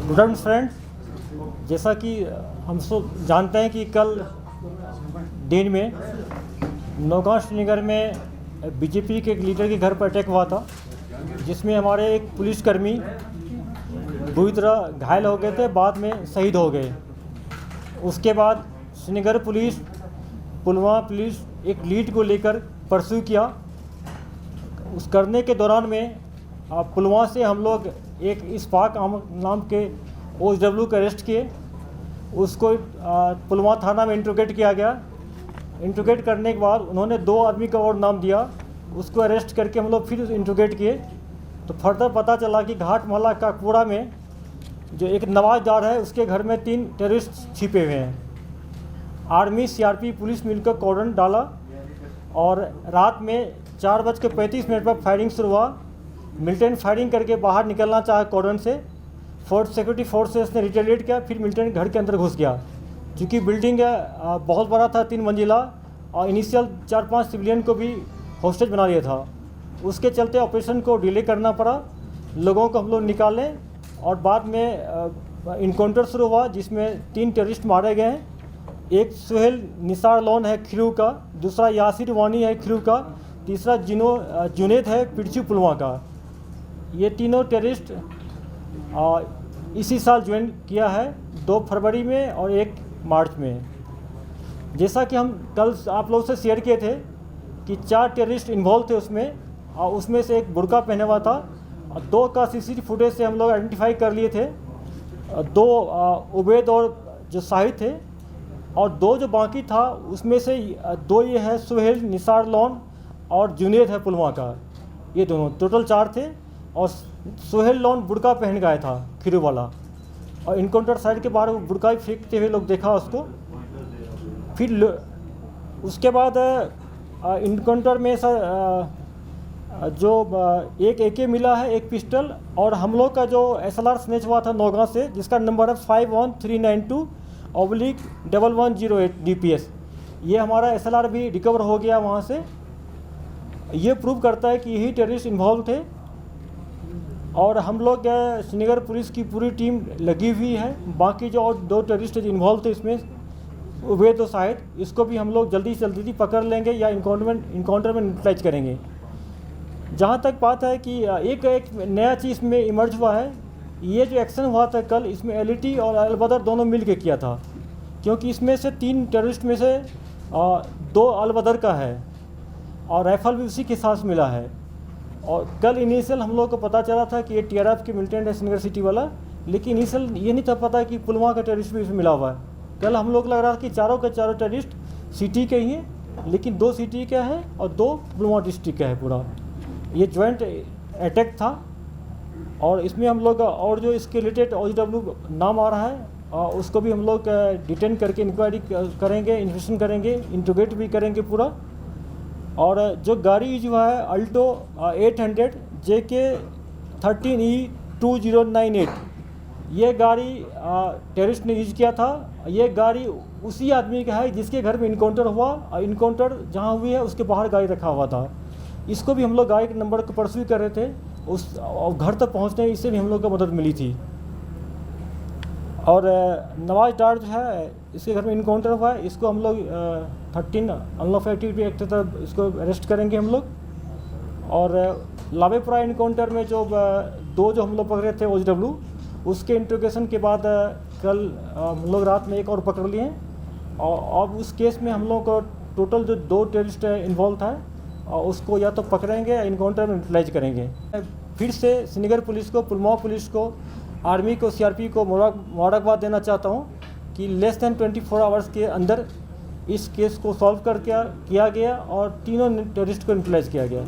Good afternoon friends, जैसा कि हम सब जानते हैं कि कल दिन में नौगांव श्रीनगर में बीजेपी के एक लीडर के घर पर अटैक हुआ था, जिसमें हमारे एक पुलिसकर्मी बुरी तरह घायल हो गए थे, बाद में शहीद हो गए। उसके बाद श्रीनगर पुलिस, पुलवामा पुलिस एक लीड को लेकर परस्यू किया। उस करने के दौरान में पुलवामा से हम लोग एक इस्फाक नाम के OW को अरेस्ट किए। उसको पुलवामा थाना में इंट्रोगेट किया गया। इंट्रोगेट करने के बाद उन्होंने 2 आदमी का और नाम दिया। उसको अरेस्ट करके हम लोग फिर इंट्रोगेट किए तो फर्दर पता चला कि घाट मोहल्ला का कूड़ा में जो एक नवाज डार है, उसके घर में 3 टेररिस्ट छिपे हुए हैं। आर्मी CRP पुलिस मिलकर कॉर्डन डाला और रात में 4:35 पर फायरिंग शुरू हुआ। मिलिटेंट फायरिंग करके बाहर निकलना चाहा कॉर्डन से, फोर्स सिक्योरिटी फोर्सेस ने रिटेलिएट किया, फिर मिलिटेंट घर के अंदर घुस गया। क्योंकि बिल्डिंग बहुत बड़ा था, 3 मंजिला, और इनिशियल 4-5 सिविलियन को भी हॉस्टेज बना दिया था। उसके चलते ऑपरेशन को डिले करना पड़ा, लोगों को हम लोग निकाले और बाद में इनकाउंटर शुरू हुआ, जिसमें 3 टेररिस्ट मारे गए हैं। एक सुहेल निसार लोन है खिरू का, दूसरा यासिर वानी है खिरू का, तीसरा जुनेद है पिरचू पुलवामा का। ये तीनों टेररिस्ट इसी साल ज्वाइन किया है, 2 फरवरी में और 1 मार्च में। जैसा कि हम कल आप लोगों से शेयर किए थे कि 4 टेररिस्ट इन्वॉल्व थे उसमें, और उसमें से एक बुर्का पहने हुआ था। 2 का CCTV फुटेज से हम लोग आइडेंटिफाई कर लिए थे। 2 उबैद और जो शाहिद थे, और 2 जो बाकी था उसमें से 2 ये है सुहेल निसार लोन और जुनेद है पुलवामा का। ये दोनों टोटल 4 थे, और सुहेल लोन बुर्का पहन गया था खिरू वाला, और इनकाउंटर साइड के बाहर बुर्का ही फेंकते हुए लोग देखा उसको। फिर उसके बाद इनकाउंटर में जो एक AK मिला है, एक पिस्टल, और हम लोग का जो SLR स्नेच हुआ था नौगांव से, जिसका नंबर है 51392/1108 DPS। ये हमारा SLR भी रिकवर हो गया वहाँ से। ये प्रूव करता है कि यही टेररिस्ट इन्वॉल्व थे, और हम लोग श्रीनगर पुलिस की पूरी टीम लगी हुई है। बाकी जो और 2 टेररिस्ट इन्वॉल्व थे इसमें, उबैद और शाहिद, इसको भी हम लोग जल्दी से जल्दी पकड़ लेंगे या इनकाउंटर में न्यूट्रलाइज करेंगे। जहाँ तक बात है कि एक नया चीज़ में इमर्ज हुआ है, ये जो एक्शन हुआ था कल, इसमें LET और अलबदर दोनों मिल के किया था। क्योंकि इसमें से 3 टेररिस्ट में से 2 अलबदर का है, और राइफल भी उसी के साथ मिला है। और कल इनिशियल हम लोग को पता चला था कि ये TRF के मिलिटेंट है श्रीनगर सिटी वाला, लेकिन इनिशियल ये नहीं था पता कि पुलवामा का टेररिस्ट भी इसमें मिला हुआ है। कल हम लोग लग रहा था कि चारों के चारों टेररिस्ट सिटी के ही हैं, लेकिन 2 सिटी का है और 2 पुलवामा डिस्ट्रिक्ट का है पूरा। ये ज्वाइंट अटैक था, और इसमें हम लोग और जो इसके रिलेटेड OW नाम आ रहा है, उसको भी हम लोग डिटेन करके इंक्वायरी करेंगे, इन्वेस्टिगेशन करेंगे, इंट्रोगेट भी करेंगे पूरा। और जो गाड़ी यूज हुआ है अल्टो 800 JK 13E2098, ये गाड़ी टेररिस्ट ने यूज किया था। ये गाड़ी उसी आदमी का है जिसके घर में इनकाउंटर हुआ, और इनकाउंटर जहाँ हुई है उसके बाहर गाड़ी रखा हुआ था। इसको भी हम लोग गाड़ी के नंबर को परस्यू कर रहे थे, उस घर तक पहुँचने इससे भी हम लोग को मदद मिली थी। और नवाज डार जो है, इसके घर में इनकाउंटर हुआ है, इसको हम लोग 13 अनलॉफुल एक्टिविटी एक्ट तहत इसको अरेस्ट करेंगे हम लोग। और लावेपुरा इनकाउंटर में जो 2 जो हम लोग पकड़े थे OW, उसके इंट्रोगेशन के बाद कल हम लोग रात में एक और पकड़ लिए हैं। और अब उस केस में हम लोग को टोटल जो 2 टेररिस्ट इन्वॉल्व था, और उसको या तो पकड़ेंगे या इनकाउंटर में यूटिलाइज करेंगे। फिर से श्रीनगर पुलिस को, पुलवामा पुलिस को, आर्मी को, CRP को मुबारकबाद देना चाहता हूँ कि लेस दैन 24 आवर्स के अंदर इस केस को सॉल्व किया गया और तीनों टेररिस्ट को यूटिलाइज किया गया।